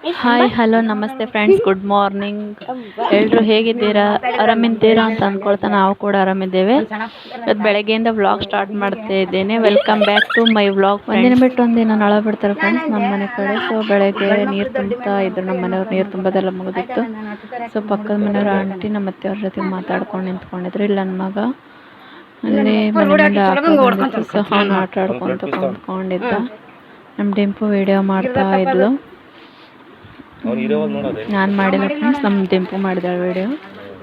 Hi hello ನಮಸ್ತೆ friends, good morning. ಎಲ್ಲರೂ ಹೇಗಿದ್ದೀರಾ? ಆರಾಮಿದ್ದೀರಾ ಅಂತ ಅಂದ್ಕೊಳ್ತಾ ನಾವು ಕೂಡ ಆರಾಮಿದ್ದೇವೆ. ಇವತ್ತು ಬೆಳಗ್ಗೆಯಿಂದ ವ್ಲಾಗ್ ಸ್ಟಾರ್ಟ್ ಮಾಡ್ತಾ ಇದ್ದೇನೆ. Welcome back to my vlog. ಒಂದಿನ ಬಿಟ್ಟು ಒಂದಿನ ನಳ ಬಿಡ್ತಾರೆ ಫ್ರೆಂಡ್ಸ್ ನಮ್ಮ ಮನೆ ಕಡೆ. ಸೊ ಬೆಳಗ್ಗೆ ನೀರು ತುಂಬ್ತಾ ಇದ್ರು, ನಮ್ಮ ಮನೆಯವ್ರು ನೀರು ತುಂಬೋದೆಲ್ಲ ಮುಗಿದಿತ್ತು. ಸೊ ಪಕ್ಕದ ಮನೆಯವ್ರ ಆಂಟಿ ನಮ್ಮ ಅತ್ತೆಯವ್ರ ಜೊತೆ ಮಾತಾಡ್ಕೊಂಡು ನಿಂತ್ಕೊಂಡಿದ್ರು. ಇಲ್ಲಿ ನನ್ನ ಮಗ ಅಲ್ಲಿ ಮನೆ ಮುಂದೆ ಹಾಕೊಂಡಿತ್ತು. ಸೊ ಅವನು ಆಟ ಆಡ್ಕೊಂತ ಕುಂತ್ಕೊಂಡಿದ್ದ. ನಮ್ಮ ಡಿಂಪು ವಿಡಿಯೋ ಮಾಡ್ತಾ ಇದ್ಲು. ನಾನು ಮಾಡಿಲ್ಲ ಫ್ರೆಂಡ್ಸ್, ನಮ್ಮ ದಿಂಪು ಮಾಡಿದಾಳೆ ವಿಡಿಯೋ.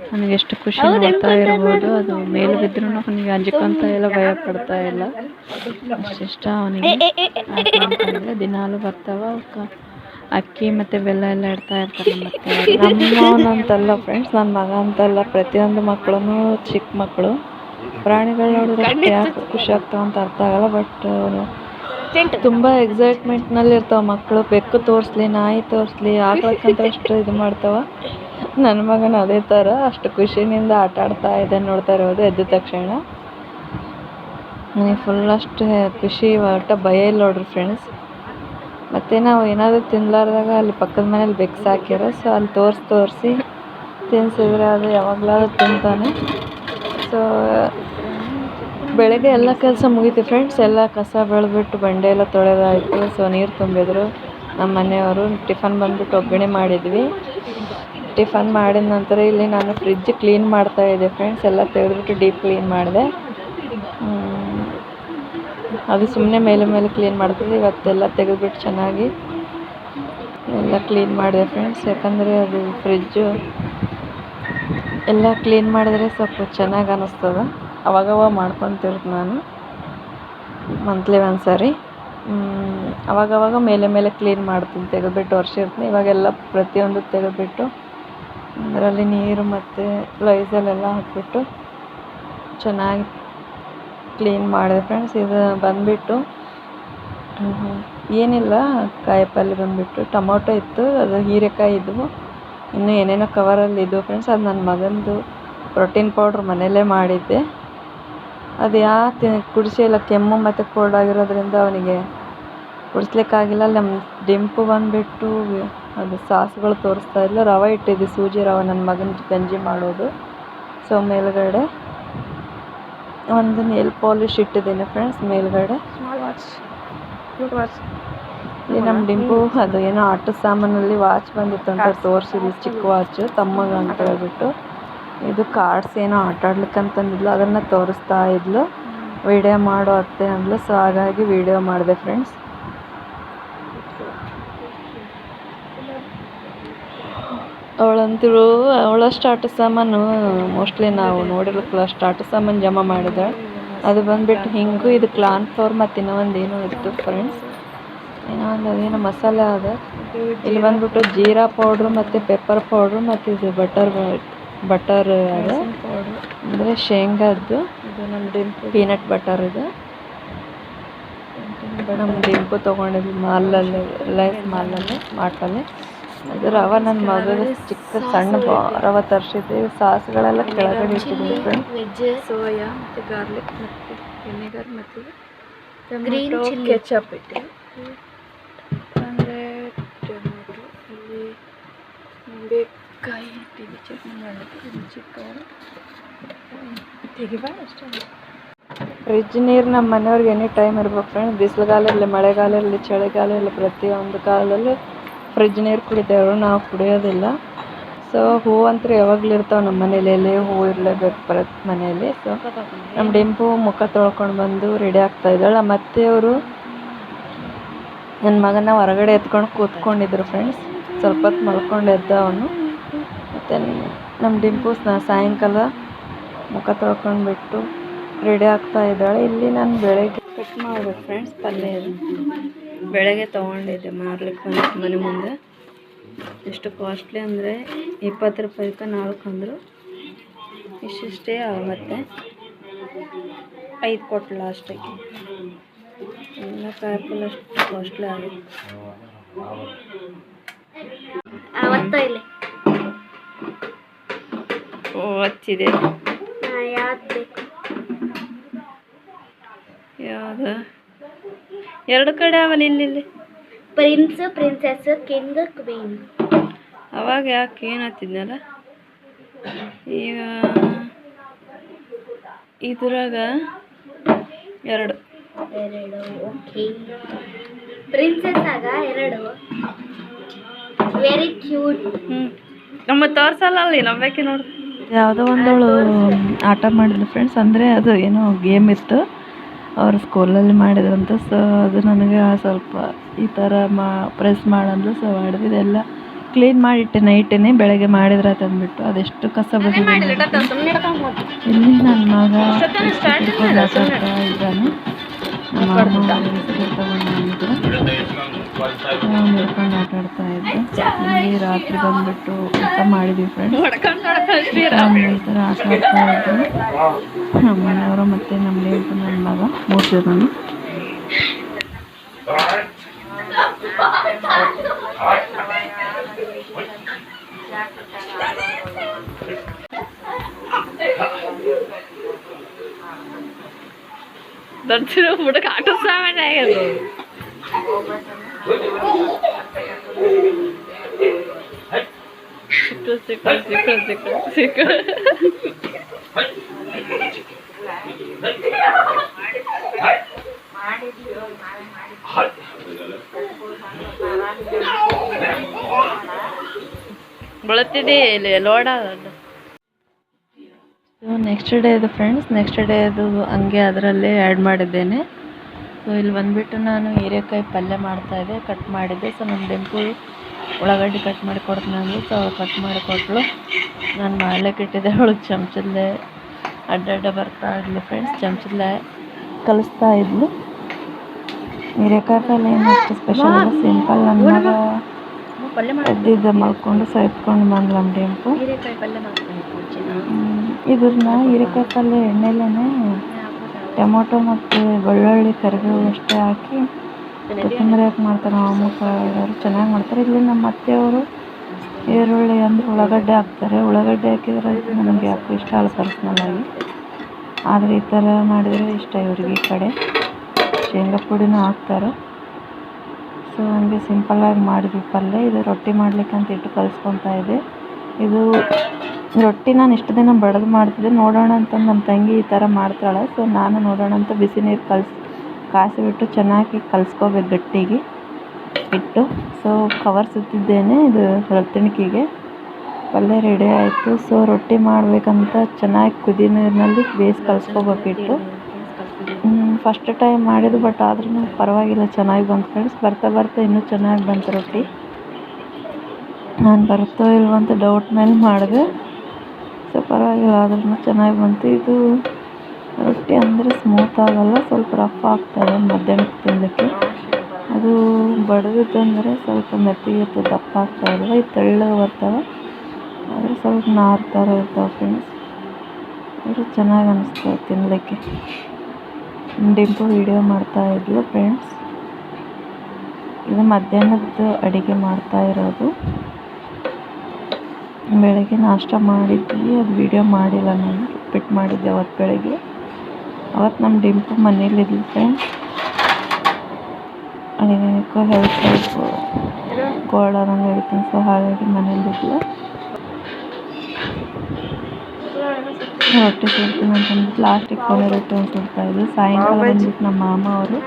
ನನಗೆ ಎಷ್ಟು ಖುಷಿ ನೋಡ್ತಾ ಇರ್ಬೋದು. ಅದು ಮೇಲೆ ಬಿದ್ದರೂ ಅವನಿಗೆ ಅಂಜಿಕೊಂತ ಇಲ್ಲ, ಭಯ ಪಡ್ತಾ ಇಲ್ಲ. ಅಷ್ಟಿಷ್ಟ ಅವನಿಗೆ. ದಿನಾಲು ಬರ್ತಾವ ಅಕ್ಕಿ ಮತ್ತು ಬೆಲ್ಲ ಎಲ್ಲ ಇಡ್ತಾ ಇರ್ತಾರೆ. ಮತ್ತು ನಮ್ಮವನಂತಲ್ಲ ಫ್ರೆಂಡ್ಸ್, ನನ್ನ ಮಗ ಅಂತಲ್ಲ, ಪ್ರತಿಯೊಂದು ಮಕ್ಕಳು ಚಿಕ್ಕ ಮಕ್ಕಳು ಪ್ರಾಣಿಗಳು ನೋಡಿದ್ರೆ ಯಾಕೆ ಖುಷಿ ಆಗ್ತಾವ ಅಂತ ಅರ್ಥ ಆಗಲ್ಲ. ಬಟ್ ತುಂಬ ಎಕ್ಸೈಟ್ಮೆಂಟ್ನಲ್ಲಿ ಇರ್ತಾವೆ ಮಕ್ಕಳು. ಬೆಕ್ಕು ತೋರಿಸ್ಲಿ, ನಾಯಿ ತೋರಿಸ್ಲಿ, ಆಕಳಕ್ಕಂತ ಅಷ್ಟು ಇದು ಮಾಡ್ತಾವ. ನನ್ನ ಮಗನ ಅದೇ ಥರ ಅಷ್ಟು ಖುಷಿನಿಂದ ಆಟ ಆಡ್ತಾ ಇದೆ ನೋಡ್ತಾ ಇರೋದು. ಎದ್ದ ತಕ್ಷಣ ನನಗೆ ಫುಲ್ ಅಷ್ಟು ಖುಷಿ, ಒಟ್ಟು ಭಯ ಇಲ್ಲ ನೋಡ್ರಿ ಫ್ರೆಂಡ್ಸ್. ಮತ್ತು ನಾವು ಏನಾದರೂ ತಿನ್ಲಾರ್ದಾಗ ಅಲ್ಲಿ ಪಕ್ಕದ ಮನೇಲಿ ಬೆಕ್ಕು ಸಾಕ್ಯಾರ. ಸೊ ಅಲ್ಲಿ ತೋರಿಸಿ ತಿನ್ಸಿದ್ರೆ ಅದು ಯಾವಾಗಲಾದ್ರೂ ತಿಂತಾನೆ. ಸೊ ಬೆಳಗ್ಗೆ ಎಲ್ಲ ಕೆಲಸ ಮುಗೀತು ಫ್ರೆಂಡ್ಸ್. ಎಲ್ಲ ಕಸ ಬೆಳೆದ್ಬಿಟ್ಟು ಬಂಡೆ ಎಲ್ಲ ತೊಳೆದಾಯಿತು. ಸೊ ನೀರು ತುಂಬಿದ್ರು ನಮ್ಮ ಮನೆಯವರು. ಟಿಫನ್ ಬಂದುಬಿಟ್ಟು ಒಗ್ಗರಣೆ ಮಾಡಿದ್ವಿ. ಟಿಫನ್ ಮಾಡಿದ ನಂತರ ಇಲ್ಲಿ ನಾನು ಫ್ರಿಜ್ ಕ್ಲೀನ್ ಮಾಡ್ತಾಯಿದ್ದೆ ಫ್ರೆಂಡ್ಸ್. ಎಲ್ಲ ತೆಗೆದ್ಬಿಟ್ಟು ಡೀಪ್ ಕ್ಲೀನ್ ಮಾಡಿದೆ. ಅದು ಸುಮ್ಮನೆ ಮೇಲೆ ಕ್ಲೀನ್ ಮಾಡ್ತಿದ್ದೆ. ಇವತ್ತೆಲ್ಲ ತೆಗೆದುಬಿಟ್ಟು ಚೆನ್ನಾಗಿ ಎಲ್ಲ ಕ್ಲೀನ್ ಮಾಡಿದೆ ಫ್ರೆಂಡ್ಸ್. ಯಾಕಂದರೆ ಅದು ಫ್ರಿಜ್ಜು ಎಲ್ಲ ಕ್ಲೀನ್ ಮಾಡಿದ್ರೆ ಸ್ವಲ್ಪ ಚೆನ್ನಾಗಿ ಅನ್ನಿಸ್ತದೆ. ಅವಾಗವಾಗ ಮಾಡ್ಕೊತಿರ್ತೀನಿ ನಾನು, ಮಂತ್ಲಿ ಒಂದ್ಸರಿ. ಅವಾಗವಾಗ ಮೇಲೆ ಕ್ಲೀನ್ ಮಾಡ್ತೀನಿ, ತೆಗೆದುಬಿಟ್ಟು ಒರೆಸಿರ್ತೀನಿ. ಇವಾಗೆಲ್ಲ ಪ್ರತಿಯೊಂದು ತೆಗೆದುಬಿಟ್ಟು ಅದರಲ್ಲಿ ನೀರು ಮತ್ತು ಲೈಸಲೆಲ್ಲ ಹಾಕಿಬಿಟ್ಟು ಚೆನ್ನಾಗಿ ಕ್ಲೀನ್ ಮಾಡಿದೆ ಫ್ರೆಂಡ್ಸ್. ಇದು ಬಂದುಬಿಟ್ಟು ಏನಿಲ್ಲ, ಕಾಯಿಪಲ್ಲೆ ಬಂದುಬಿಟ್ಟು ಟೊಮೊಟೊ ಇತ್ತು, ಅದು ಹೀರೆಕಾಯಿ ಇದ್ದವು, ಇನ್ನೂ ಏನೇನೋ ಕವರಲ್ಲಿ ಇದ್ದವು ಫ್ರೆಂಡ್ಸ್. ಅದು ನನ್ನ ಮಗಂದು ಪ್ರೋಟೀನ್ ಪೌಡ್ರ್ ಮನೆಯಲ್ಲೇ ಮಾಡಿದ್ದೆ. ಅದು ಯಾಕೆ ಕುಡಿಸಿಲ್ಲ, ಕೆಮ್ಮು ಮತ್ತು ಕೋಲ್ಡ್ ಆಗಿರೋದ್ರಿಂದ ಅವನಿಗೆ ಕುಡಿಸ್ಲಿಕ್ಕಾಗಿಲ್ಲ. ನಮ್ಮ ಡಿಂಪು ಬಂದುಬಿಟ್ಟು ಅದು ಸಾಸ್ಗಳು ತೋರಿಸ್ತಾ ಇಲ್ಲ. ರವೆ ಇಟ್ಟಿದ್ದೆ, ಸೂಜಿ ರವೆ, ನನ್ನ ಮಗನ ಗಂಜಿ ಮಾಡೋದು. ಸೊ ಮೇಲ್ಗಡೆ ಒಂದು ನೇಲ್ ಪಾಲಿಶ್ ಇಟ್ಟಿದ್ದೀನಿ ಫ್ರೆಂಡ್ಸ್ ಮೇಲ್ಗಡೆ. ಇಲ್ಲಿ ನಮ್ಮ ಡಿಂಪು ಅದು ಏನೋ ಆಟದ ಸಾಮಾನಲ್ಲಿ ವಾಚ್ ಬಂದಿತ್ತು ಅಂತ ತೋರಿಸಿದ್ವಿ, ಚಿಕ್ಕ ವಾಚ್ ತಮ್ಮಗ ಅಂತ ಹೇಳ್ಬಿಟ್ಟು. ಇದು ಕಾರ್ಡ್ಸ್ ಏನೋ ಆಟ ಆಡ್ಲಿಕ್ಕಂತಂದಿದ್ಲು, ಅದನ್ನು ತೋರಿಸ್ತಾ ಇದ್ಲು. ವಿಡಿಯೋ ಮಾಡೋ ಅತ್ತೆ ಅಂದ್ಲು. ಸೊ ಹಾಗಾಗಿ ವಿಡಿಯೋ ಮಾಡಿದೆ ಫ್ರೆಂಡ್ಸ್. ಅವಳಂತೂ ಅವಳಷ್ಟು ಆಟ ಸಾಮಾನು ಮೋಸ್ಟ್ಲಿ ನಾವು ನೋಡಿರ್ಲಿಕ್ಕಿಲ್ಲ, ಅಷ್ಟು ಆಟ ಸಾಮಾನು ಜಮಾ ಮಾಡಿದ್ದಾಳೆ. ಅದು ಬಂದುಬಿಟ್ಟು ಹಿಂಗು, ಇದು ಕ್ಲಾನ್ ಫ್ಲೋರ್ ಮತ್ತು ಇನ್ನೂ ಒಂದು ಏನೋ ಇತ್ತು ಫ್ರೆಂಡ್ಸ್, ಏನೋ ಒಂದು ಅದೇನೋ ಮಸಾಲೆ ಅದ. ಇಲ್ಲಿ ಬಂದುಬಿಟ್ಟು ಜೀರಾ ಪೌಡ್ರು ಮತ್ತು ಪೆಪ್ಪರ್ ಪೌಡ್ರು ಮತ್ತು ಇದು ಬಟರ್ ಅದ, ಅಂದರೆ ಶೇಂಗಾದ್ದು. ಇದು ನಮ್ಮ ಡಿಂಪು ಪೀನಟ್ ಬಟರ್. ಇದು ನಮ್ಮ ಡಿಂಪು ತೊಗೊಂಡಿದ್ವಿ ಮಾಲಲ್ಲಿ, ಲೈಫ್ ಮಾರ್ಟಲ್ಲಿ. ಅದು ರವೆ ನನ್ನ ಮಗದ ಚಿಕ್ಕ ಸಣ್ಣ ರವೆ ತರಿಸಿದ್ದೆ. ಸಾಸ್ಗಳೆಲ್ಲ ಕೆಳಗಡೆ ಇಟ್ಟಿದ್ವಿ ಫ್ರೆಂಡ್ಸ್. ಸೋಯಾ ಮತ್ತು ಗಾರ್ಲಿಕ್ ಮತ್ತು ವಿನೆಗರ್ ಮತ್ತು ಟೊಮೆಟೊ ಕೆಚಪ್ ಇಟ್ಟಿದ್ವಿ. ಅಂದರೆ ಟೊಮೆಟೊ, ಇಲ್ಲಿ ನಿಂಬೆಕಾಯಿ ಇಟ್ಟಿದ್ವಿ, ಚಟ್ನಿ ಮಾಡಿದ್ವಿ. ಚಿಕ್ಕವರು ತೆಗಿಬಾ ಅಷ್ಟೇ. ಫ್ರಿಜ್ ನೀರು ನಮ್ಮ ಮನೆಯವ್ರಿಗೆ ಎನಿ ಟೈಮ್ ಇರ್ಬೇಕು ಫ್ರೆಂಡ್ಸ್. ಬಿಸಿಲುಗಾಲ ಇರಲಿ, ಮಳೆಗಾಲ ಇರಲಿ, ಚಳಿಗಾಲ ಇರಲಿ, ಪ್ರತಿಯೊಂದು ಕಾಲದಲ್ಲೂ ಫ್ರಿಜ್ ನೀರು ಕುಡಿತೇವೆ, ನಾವು ಕುಡಿಯೋದಿಲ್ಲ. ಸೊ ಹೂವು ಅಂತೂ ಯಾವಾಗಲೂ ಇರ್ತಾವೆ ನಮ್ಮ ಮನೇಲಿ, ಎಲ್ಲಿ ಹೂವು ಇರಲೇಬೇಕು ಪ್ರತಿ ಮನೆಯಲ್ಲಿ. ಸೊ ನಮ್ಮ ಡಿಂಪು ಮುಖ ತೊಳ್ಕೊಂಡು ಬಂದು ರೆಡಿ ಆಗ್ತಾ ಇದ್ದಾಳೆ. ಮತ್ತು ಅವರು ನನ್ನ ಮಗನ ಹೊರಗಡೆ ಎತ್ಕೊಂಡು ಕೂತ್ಕೊಂಡಿದ್ರು ಫ್ರೆಂಡ್ಸ್. ಸ್ವಲ್ಪ ಹೊತ್ತು ಮಲ್ಕೊಂಡು ಎದ್ದ ಅವನು. ಮತ್ತು ನಮ್ಮ ಡಿಂಪು ಸಾಯಂಕಾಲ ಮುಖ ತೊಳ್ಕೊಂಡ್ಬಿಟ್ಟು ರೆಡಿ ಆಗ್ತಾ ಇದ್ದಾಳೆ. ಇಲ್ಲಿ ನಾನು ಬೆಳಗ್ಗೆ ಕಟ್ ಮಾಡಬೇಕು ಫ್ರೆಂಡ್ಸ್. ಪಲ್ಯ ಬೆಳಗ್ಗೆ ತೊಗೊಂಡಿದ್ದೆ ಮಾರ್ಲಿಕ್ಕೆ ಬಂದು ಮನೆ ಮುಂದೆ. ಎಷ್ಟು ಕಾಸ್ಟ್ಲಿ ಅಂದರೆ 20 ರೂಪಾಯಿಗೆ 4 ಅಂದರು. ಇಷ್ಟಿಷ್ಟೇ ಮತ್ತು 5 ಕೊಟ್ಟು ಲಾಸ್ಟಿಗೆ. ಎಲ್ಲ ಕಾಯಿಪಲ್ಲೆ ಅಷ್ಟು ಕಾಸ್ಟ್ಲಿ ಆಗಿದೆ. ಹಚ್ಚಿದೆ ಯಾವುದು 2 ಕಡೆ ಅವಲ್ಲ, ಇಲ್ಲಿ ಪ್ರಿನ್ಸ್ ಪ್ರಿನ್ಸೆಸ್ ಕಿಂಗ್ ಕ್ವೀನ್. ಅವಾಗ ಯಾಕೆ ಏನತ್ತಿದ್ನಲ್ಲ ಈಗ ಇದ್ರಾಗ ಎರಡು ಓಕೆ. ಪ್ರಿನ್ಸೆಸ್ ಆಗ 2 ವೆರಿ ಕ್ಯೂಟ್. ನಮ್ಮ ತೋರ್ಸಲ್ಲ ಅಲ್ಲಿ ನವ್ಯಾಕೆ ನೋಡಿ ಯಾವುದೋ ಒಂದವಳು ಆಟ ಮಾಡಿದ್ಲು ಫ್ರೆಂಡ್ಸ್. ಅಂದರೆ ಅದು ಏನೋ ಗೇಮ್ ಇತ್ತು ಅವ್ರು ಸ್ಕೂಲಲ್ಲಿ ಮಾಡಿದ್ರಂತ. ಸೊ ಅದು ನನಗೆ ಸ್ವಲ್ಪ ಈ ಥರ ಪ್ರೆಸ್ ಮಾಡಂದು. ಸೊ ಮಾಡಿದೆಲ್ಲ ಕ್ಲೀನ್ ಮಾಡಿಟ್ಟೆ ನೈಟೇ, ಬೆಳಗ್ಗೆ ಮಾಡಿದ್ರೆ ತಂದ್ಬಿಟ್ಟು ಅದೆಷ್ಟು ಕಸ ಬಂದಿದೆ ಇಲ್ಲಿ. ನನ್ನ ಮಗ ಹಿಡ್ಕೊಂಡು ಆಟಾಡ್ತಾ ಇದ್ದಾನೆ. ನಮ್ಮ ಅಮ್ಮ ಬಿಸ್ಕೆಟ್ ತಗೊಂಡು ಬಂದಿದ್ರು, ಅವ್ನು ಹಿಡ್ಕೊಂಡು ಆಟಾಡ್ತಾ ಇದ್ದೆ. ಇಲ್ಲಿ ರಾತ್ರಿ ಬಂದುಬಿಟ್ಟು ಊಟ ಮಾಡಿದ್ವಿ ಫ್ರೆಂಡ್ಸ್. ಈ ಥರ ಆಟ ಆಡ್ತಾ ಇದ್ರು ನಮ್ಮ ಮನೆಯವರು ಮತ್ತು ನಮ್ಮ ಲೇಟು ನನ್ನ ಮಗ 3 ಜನ. ದರ್ಶನ ಹುಡುಗ ಆಟೋ ಸಾಮಾನ್ಯ ಆಗ್ಯದು. ಸಿಕ್ಕ ಬಳತ್ತಿದೆ ಇಲ್ಲಿ ಲೋಡ. ನೆಕ್ಸ್ಟ್ ಡೇ ಇದು ಫ್ರೆಂಡ್ಸ್, ನೆಕ್ಸ್ಟ್ ಡೇ ಅದು ಹಂಗೆ ಅದರಲ್ಲೇ ಆ್ಯಡ್ ಮಾಡಿದ್ದೇನೆ. ಸೊ ಇಲ್ಲಿ ಬಂದುಬಿಟ್ಟು ನಾನು ಹೀರೆಕಾಯಿ ಪಲ್ಯ ಮಾಡ್ತಾಯಿದ್ದೆ, ಕಟ್ ಮಾಡಿದ್ದೆ. ಸೊ ನಮ್ಮ ಡೆಂಪು ಉಳ್ಳಾಗಡ್ಡಿ ಕಟ್ ಮಾಡಿ ಕೊಡ್ತೀನಿ ಅಂದರು. ಸೊ ಅವಳು ಕಟ್ ಮಾಡಿ ಕೊಟ್ಟಳು, ನಾನು ಮಾಡ್ಲಿಕ್ಕೆ ಇಟ್ಟಿದ್ದೆ. ಅವಳಿಗೆ ಚಮಚದಲ್ಲೇ ಅಡ್ಡ ಬರ್ತಾ ಇದ್ಲು ಫ್ರೆಂಡ್ಸ್, ಚಮಚದಲ್ಲೇ ಕಲಿಸ್ತಾ ಇದ್ಲು. ಹೀರೆಕಾಯಿ ಪಲ್ಯ ಏನು ಅಷ್ಟು ಸ್ಪೆಷಲ್ ಅಲ್ಲ, ಸಿಂಪಲ್. ನನ್ನ ಮಗ ಎದ್ದಿದ್ದ ಮಲ್ಕೊಂಡು ಸೊ ಎತ್ಕೊಂಡು ಬಂದು ನಮ್ಮ ಡೆಂಪು ಇದನ್ನ ಹೀರೆಕಾಯಿ ಪಲ್ಯ ಎಣ್ಣೆಲೇ ಟೊಮೊಟೊ ಮತ್ತು ಬೆಳ್ಳುಳ್ಳಿ ಕರಿಬೇವು ಅಷ್ಟೇ ಹಾಕಿ ಕೊತ್ತಂಬರಿ ಹಾಕಿ ಮಾಡ್ತಾರೆ. ನಮ್ಮ ಅಮ್ಮ ಎಲ್ಲರೂ ಚೆನ್ನಾಗಿ ಮಾಡ್ತಾರೆ. ಇಲ್ಲಿ ನಮ್ಮ ಅತ್ತೆಯವರು ಈರುಳ್ಳಿ ಅಂದರೆ ಉಳ್ಳಾಗಡ್ಡೆ ಹಾಕ್ತಾರೆ. ಉಳ್ಳಾಗಡ್ಡೆ ಹಾಕಿದರೆ ನನಗೆ ಯಾಕೋ ಇಷ್ಟ ಅಲ್ಲ ಪರ್ಸ್ನಲ್ಲಾಗಿ, ಆದರೆ ಈ ಥರ ಮಾಡಿದರೆ ಇಷ್ಟ ಇವ್ರಿಗೆ. ಈ ಕಡೆ ಶೇಂಗಾ ಪುಡಿನೂ ಹಾಕ್ತಾರೆ. ಸೊ ಹಂಗೆ ಸಿಂಪಲ್ಲಾಗಿ ಮಾಡಿದ್ವಿ ಪಲ್ಯ. ಇದು ರೊಟ್ಟಿ ಮಾಡ್ಲಿಕ್ಕಂತ ಇಟ್ಟು ಕಲಿಸ್ಕೊತಾ ಇದೆ. ಇದು ರೊಟ್ಟಿ ನಾನು ಇಷ್ಟು ದಿನ ಬಡ್ದು ಮಾಡ್ತಿದ್ದೆ, ನೋಡೋಣ ಅಂತ ನಮ್ಮ ತಂಗಿ ಈ ಥರ ಮಾಡ್ತಾಳೆ. ಸೊ ನಾನು ನೋಡೋಣ ಅಂತ ಬಿಸಿ ನೀರು ಕಾಯಿಸಿಬಿಟ್ಟು ಚೆನ್ನಾಗಿ ಕಲಿಸ್ಕೋಬೇಕು ಗಟ್ಟಿಗೆ ಇಟ್ಟು. ಸೊ ಕವರ್ ಸುತ್ತಿದ್ದೇನೆ ಇದು ರೊಟ್ಟಿಣಿಕೆಗೆ. ಪಲ್ಯ ರೆಡಿ ಆಯಿತು. ಸೊ ರೊಟ್ಟಿ ಮಾಡಬೇಕಂತ ಚೆನ್ನಾಗಿ ಕುದಿ ನೀರಿನಲ್ಲಿ ಬೇಯಿಸಿ ಕಲಿಸ್ಕೋಬೇಕಿಟ್ಟು. ಫಸ್ಟ್ ಟೈಮ್ ಮಾಡಿದ್ದು, ಬಟ್ ಆದ್ರೂ ಪರವಾಗಿಲ್ಲ, ಚೆನ್ನಾಗಿ ಬಂತು ಫ್ರೆಂಡ್ಸ್. ಬರ್ತಾ ಇನ್ನೂ ಚೆನ್ನಾಗಿ ಬಂತು ರೊಟ್ಟಿ. ನಾನು ಬರುತ್ತೋ ಇಲ್ವೋ ಅಂತ ಡೌಟ್ ಮೇಲೆ ಮಾಡಿದೆ. ಸೊ ಪರವಾಗಿಲ್ಲ, ಆದ್ರೂ ಚೆನ್ನಾಗಿ ಬಂತು. ಇದು ರೊಟ್ಟಿ ಅಂದರೆ ಸ್ಮೂತ್ ಆಗಲ್ಲ, ಸ್ವಲ್ಪ ರಫ್ ಆಗ್ತದೆ ಮಧ್ಯಾಹ್ನಕ್ಕೆ ತಿನ್ನಲಿಕ್ಕೆ. ಅದು ಬಡದಿದ್ದಂದರೆ ಸ್ವಲ್ಪ ಮೆತ್ತಿಗೆ ಇರ್ತದೆ, ದಪ್ಪ ಆಗ್ತಾಯಿಲ್ಲ. ಇದು ತೆಳ್ಳಗೆ ಬರ್ತವೆ, ಆದರೆ ಸ್ವಲ್ಪ ನಾರು ಥರ ಇರ್ತಾವೆ ಫ್ರೆಂಡ್ಸ್. ಅದು ಚೆನ್ನಾಗಿ ಅನ್ನಿಸ್ತದೆ ತಿನ್ನಲಿಕ್ಕೆ. ಡಿಂಪು ವಿಡಿಯೋ ಮಾಡ್ತಾಯಿದ್ಲು ಫ್ರೆಂಡ್ಸ್. ಇದು ಮಧ್ಯಾಹ್ನದ ಅಡುಗೆ ಮಾಡ್ತಾ ಇರೋದು. ಬೆಳಗ್ಗೆ ನಾಷ್ಟ ಮಾಡಿದ್ವಿ, ಅದು ವಿಡಿಯೋ ಮಾಡಿಲ್ಲ, ನಾನು ರಿಪೀಟ್ ಮಾಡಿದ್ದೆ ಅವತ್ತು ಬೆಳಗ್ಗೆ. ಅವತ್ತು ನಮ್ಮ ಡಿಂಪು ಮನೇಲಿದ್ಲು ಫ್ರೆಂಡ್ಸ್. ಅದಕ್ಕೆ ಹೆಲ್ತ್ ಸ್ವಲ್ಪ ಕೋಲ್ಡ್ ಆದಂಗೆ ಆಯ್ತು. ಸೊ ಹಾಗಾಗಿ ಮನೇಲಿದ್ಲು. ರೊಟ್ಟಿ ಸುಡ್ತೀನಿ ಅಂತಂದ್ಬಿಟ್ಟು ಲಾಸ್ಟಿಗೆ ಕೊನೆ ರೊಟ್ಟಿ ಒಂದು ಸುಡ್ತಾಯಿದ್ಲು. ಸಾಯಂಕಾಲ ಬಂದ್ಬಿಟ್ಟು ನಮ್ಮ ಮಾಮ ಅವರು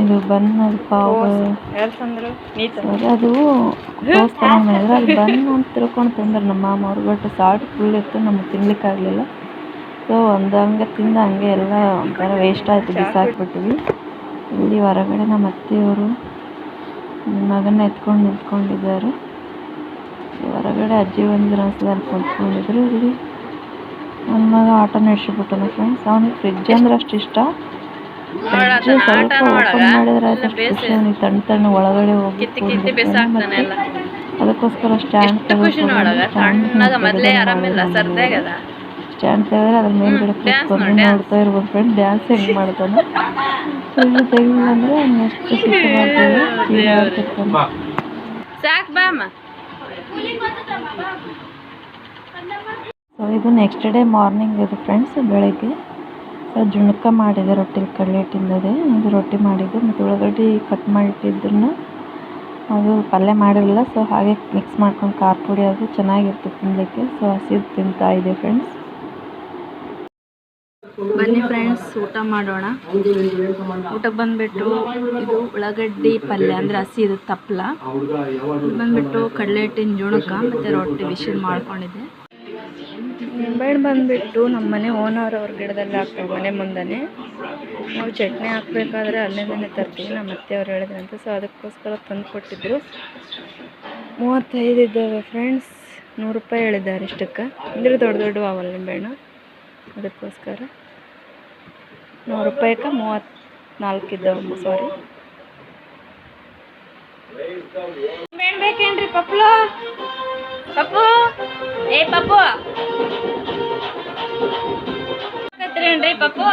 ಇದು ಬನ್ ಪಾವ್ ಅದು ತೋರಿಸ್ತಾರೆ. ಅದು ಬನ್ ಅಂತ ತಿಳ್ಕೊಂಡು ತಂದ್ರೆ ನಮ್ಮ ಮಾಮ ಅವರು. ಬಟ್ ಸಾಲ್ಟ್ ಫುಲ್ ಇತ್ತು, ನಮಗೆ ತಿನ್ಲಿಕ್ಕಾಗಲಿಲ್ಲ. ಸೊ ಒಂದು ಹಂಗೆ ತಿಂದು ಹಂಗೆ ಎಲ್ಲ ಒಂಥರ ವೇಸ್ಟ್ ಆಯಿತು, ಬಿಸಾಕ್ಬಿಟ್ವಿ. ಇಲ್ಲಿ ಹೊರಗಡೆ ನಮ್ಮ ಅತ್ತೆಯವರು ಮಗನ ಎತ್ಕೊಂಡು ನಿಂತ್ಕೊಂಡಿದ್ದಾರೆ. ಹೊರಗಡೆ ಅಜ್ಜಿ ಬಂದಿರೋ ಅನ್ಸಲ್ಲಿ ಅಲ್ಲಿ ಕುಂತ್ಕೊಂಡಿದ್ರು. ಇಲ್ಲಿ ನನ್ನ ಮಗ ಆಟ ನಡೆಸಿಬಿಟ್ಟನು ಫ್ರೆಂಡ್ಸ್. ಅವನಿಗೆ ಫ್ರಿಜ್ ಅಂದ್ರೆ ಅಷ್ಟು ಇಷ್ಟ. ಫ್ರಿಜ್ ಸ್ವಲ್ಪ ಓಪನ್ ಮಾಡಿದ್ರೆ ಆಯ್ತು ಅಷ್ಟು ಖುಷಿ ಅವನಿಗೆ. ತಣ್ಣ ಒಳಗಡೆ ಹೋಗಿ ಮತ್ತು ಅದಕ್ಕೋಸ್ಕರ ಸ್ಟ್ಯಾಂಡ್ ತೆಗೆದ್ರೆ ಅದ್ರ ಮೇಲ್ಗಡೆ ಕೂತ್ಕೊಂಡು ನೋಡ್ತಾ ಇರ್ಬೋದು ಫ್ರೆಂಡ್ ಡ್ಯಾನ್ಸ್ ಹೆಂಗೆ ಮಾಡ್ತಾನೆ. ಫ್ರಿಜ್ ತೆಗಿಲ್ಲ ಅಂದರೆ ಎಷ್ಟು ಸಿಟ್ಟು ಮಾಡ್ತೀವಿ, ಚೀರಾಡ್ತಿರ್ತಾನೆ. ಸೊ ಇದು ನೆಕ್ಸ್ಟ್ ಡೇ ಮಾರ್ನಿಂಗ್ ಇದು ಫ್ರೆಂಡ್ಸ್, ಬೆಳಗ್ಗೆ. ಸೊ ಜುಣಕ ಮಾಡಿದೆ ರೊಟ್ಟಿಲಿ ಕಡಲೆ ಹಿಟ್ಟಿಂದದೆ ಅದು ರೊಟ್ಟಿ ಮಾಡಿದ್ದೆ ಮತ್ತು ಉಳ್ಳಾಗಡ್ಡಿ ಕಟ್ ಮಾಡಿಟ್ಟಿದ್ದನ್ನ ಅದು ಪಲ್ಯ ಮಾಡಿರಲಿಲ್ಲ. ಸೊ ಹಾಗೆ ಮಿಕ್ಸ್ ಮಾಡ್ಕೊಂಡು ಖಾರ ಪುಡಿ ಅದು ಚೆನ್ನಾಗಿರ್ತದೆ ತಿನ್ನಲಿಕ್ಕೆ. ಸೊ ಹಸಿದು ತಿಂತಾ ಇದೆ ಫ್ರೆಂಡ್ಸ್. ಬನ್ನಿ ಫ್ರೆಂಡ್ಸ್ ಊಟ ಮಾಡೋಣ. ಊಟಕ್ಕೆ ಬಂದುಬಿಟ್ಟು ಇದು ಉಳ್ಳಾಗಡ್ಡಿ ಪಲ್ಯ ಅಂದರೆ ಹಸಿ ಇದು ತಪ್ಪಲ, ಬಂದುಬಿಟ್ಟು ಕಡಲೆ ಹಿಟ್ಟಿನ ಜುಣಕ ಮತ್ತು ರೊಟ್ಟಿ ಬಿಸಿಲು ಮಾಡ್ಕೊಂಡಿದ್ದೆ. ನಿಂಬೆಹಣ್ಣು ಬಂದುಬಿಟ್ಟು ನಮ್ಮ ಮನೆ ಓನರ್ ಅವ್ರ ಗಿಡದಲ್ಲಿ ಹಾಕ್ತೀವಿ ಮನೆ ಮುಂದೆ. ನಾವು ಚಟ್ನಿ ಹಾಕಬೇಕಾದ್ರೆ ಅಲ್ಲಿಂದನೇ ತರ್ತೀವಿ, ನಮ್ಮ ಅತ್ತೆ ಅವ್ರು ಹೇಳಿದ್ರಂತೆ. ಸೊ ಅದಕ್ಕೋಸ್ಕರ ತಂದು ಕೊಟ್ಟಿದ್ದರು. 35 ಇದ್ದಾವೆ ಫ್ರೆಂಡ್ಸ್, 100 ರೂಪಾಯಿ ಹೇಳಿದ್ದಾರೆ ಇಷ್ಟಕ್ಕೆ. ಅಂದರೆ ದೊಡ್ಡ ದೊಡ್ಡ ಅವಲ್ಲ ನಿಂಬೆಹಣ್ಣು, ಅದಕ್ಕೋಸ್ಕರ 100 ರೂಪಾಯಿಗೆ 34 ಇದ್ದಾವೆ. ಸಾರಿ, ನಿಂಬೆಹಣ್ಣು ಬೇಕೇನ್ರಿ ಪಪ್ಪು? ಪಪ್ಪು ಏ ಪಪ್ಪು ಏನ್ರಿ ಪಪ್ಪು?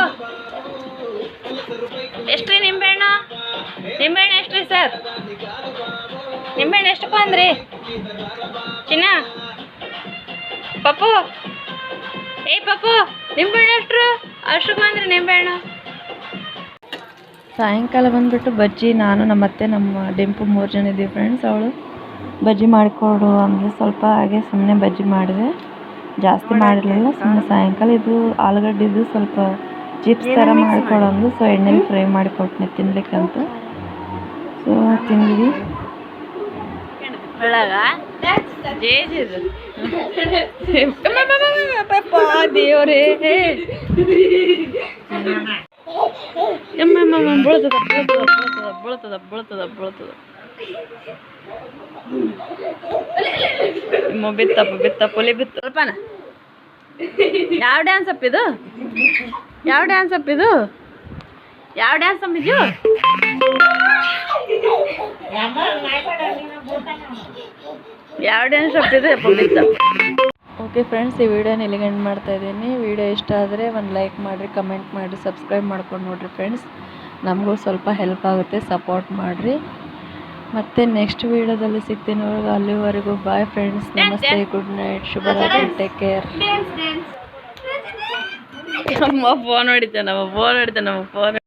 ಎಷ್ಟ್ರಿ ನಿಂಬೆಹಣ್ಣು? ನಿಂಬೆಹಣ್ಣು ಎಷ್ಟ್ರಿ ಸರ್? ನಿಂಬೆಹಣ್ಣು ಎಷ್ಟಪ್ಪ ಅಂದ್ರಿ ಚಿನ್ನ? ಪಪ್ಪು ಏ ಪಪ್ಪು ನಿಂಬೆಹಣ್ಣು ಎಷ್ಟ್ರು? ಅಷ್ಟು ಬಂದ್ರಿ ನಿಂಬೆಹಣ್ಣು. ಸಾಯಂಕಾಲ ಬಂದುಬಿಟ್ಟು ಬಜ್ಜಿ, ನಾನು ನಮ್ಮ ಅತ್ತೆ ನಮ್ಮ ಡಿಂಪು 3 ಜನ ಇದ್ದೀವಿ ಫ್ರೆಂಡ್ಸ್. ಅವಳು ಬಜ್ಜಿ ಮಾಡಿಕೊಡು ಅಂದರೆ ಸ್ವಲ್ಪ ಹಾಗೆ ಸುಮ್ಮನೆ ಬಜ್ಜಿ ಮಾಡಿದೆ, ಜಾಸ್ತಿ ಮಾಡಿರಲಿಲ್ಲ. ಸುಮ್ಮನೆ ಸಾಯಂಕಾಲ ಇದು ಆಲೂಗಡ್ಡಿದು ಸ್ವಲ್ಪ ಚಿಪ್ಸ್ ಥರ ಮಾಡಿಕೊಡು ಅಂದು. ಸೊ ಎಣ್ಣೆಲಿ ಫ್ರೈ ಮಾಡಿಕೊಟ್ನಿ ತಿನ್ಲಿಕ್ಕಂತ. ಸೊ ತಿಂದ್ವಿ. ದೇವರೇ ಬೀಳ್ತದ ಬಿತ್ತ ಪೊಲಿ ಬಿತ್ತು ಸ್ವಲ್ಪನ. ಯಾವ ಡ್ಯಾನ್ಸ್ ಅಪ್ ಇದು? ಯಾವ ಡ್ಯಾನ್ಸ್ ಅಪ್ ಇದು? ಯಾವ ಡ್ಯಾನ್ಸ್ ಅಪ್ಪಿದ್ದು? ಯಾವ ಡ್ಯಾನ್ಸ್ ಅಪ್ಪಿದೆ ಬಿತ್ತ. ಓಕೆ ಫ್ರೆಂಡ್ಸ್, ಈ ವಿಡಿಯೋನ ಇಲ್ಲಿಗೆ ಎಂಡ್ ಮಾಡ್ತಾ ಇದ್ದೀನಿ. ವಿಡಿಯೋ ಇಷ್ಟ ಆದರೆ ಒಂದು ಲೈಕ್ ಮಾಡಿರಿ, ಕಮೆಂಟ್ ಮಾಡಿರಿ, ಸಬ್ಸ್ಕ್ರೈಬ್ ಮಾಡ್ಕೊಂಡು ನೋಡಿರಿ ಫ್ರೆಂಡ್ಸ್. ನಮಗೂ ಸ್ವಲ್ಪ ಹೆಲ್ಪ್ ಆಗುತ್ತೆ, ಸಪೋರ್ಟ್ ಮಾಡಿರಿ. ಮತ್ತು ನೆಕ್ಸ್ಟ್ ವೀಡಿಯೋದಲ್ಲಿ ಸಿಗ್ತೀನಿ. ಅಲ್ಲಿವರೆಗೂ ಬಾಯ್ ಫ್ರೆಂಡ್ಸ್. ನಮಸ್ತೆ, ಗುಡ್ ನೈಟ್, ಶುಭರಾತ್ರಿ, ಟೇಕ್ ಕೇರ್. ನಮ್ಮ ಫೋನ್ ಹೊಡಿತಾನೆ.